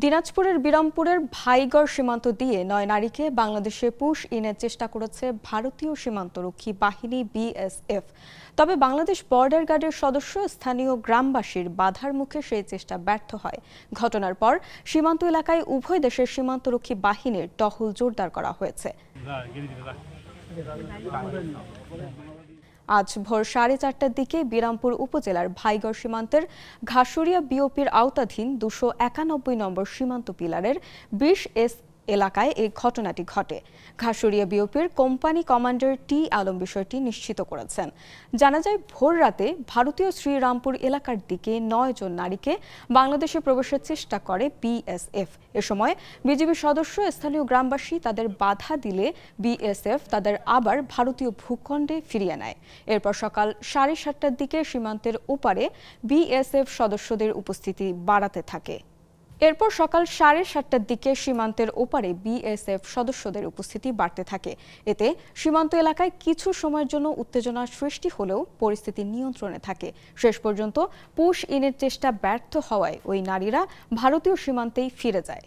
দিনাজপুরের বিরামপুরের ভাইগড় সীমান্ত দিয়ে ৯ নারীকে বাংলাদেশে পুশ ইনের চেষ্টা করেছে ভারতীয় সীমান্তরক্ষী বাহিনী বিএসএফ। তবে বাংলাদেশ বর্ডার গার্ডের সদস্য স্থানীয় গ্রামবাসীর বাধার মুখে সেই চেষ্টা ব্যর্থ হয়। ঘটনার পর সীমান্ত এলাকায় উভয় দেশের সীমান্তরক্ষী বাহিনীর টহল জোরদার করা হয়েছে। আজ ভোর 4:30টার দিকে বিরামপুর উপজেলার ভাইগড় সীমান্তের ঘাসুরিয়া বিওপির আওতাধীন 291 নম্বর সীমান্ত পিলারের 20S এলাকায় এই ঘটনাটি ঘটে। ঘাসুরিয়া বিওপির কোম্পানি কমান্ডার টি আলম বিষয়টি নিশ্চিত করেছেন। জানা যায়, ভোর রাতে ভারতীয় শ্রীরামপুর এলাকার দিকে 9 জন নারীকে বাংলাদেশে প্রবেশের চেষ্টা করে বিএসএফ। এ সময় বিজিবি সদস্য স্থানীয় গ্রামবাসী তাদের বাধা দিলে বিএসএফ তাদের আবার ভারতীয় ভূখণ্ডে ফিরিয়ে নেয়। এরপর সকাল 7:30টার দিকে সীমান্তের ওপারে বিএসএফ সদস্যদের উপস্থিতি বাড়াতে থাকে। এরপর সকাল 7:30টার দিকে সীমান্তের ওপারে বিএসএফ সদস্যদের উপস্থিতি বাড়তে থাকে। এতে সীমান্ত এলাকায় কিছু সময়ের জন্য উত্তেজনার সৃষ্টি হলেও পরিস্থিতি নিয়ন্ত্রণে থাকে। শেষ পর্যন্ত পুশ ইনের চেষ্টা ব্যর্থ হওয়ায় ওই নারীরা ভারতীয় সীমান্তেই ফিরে যায়।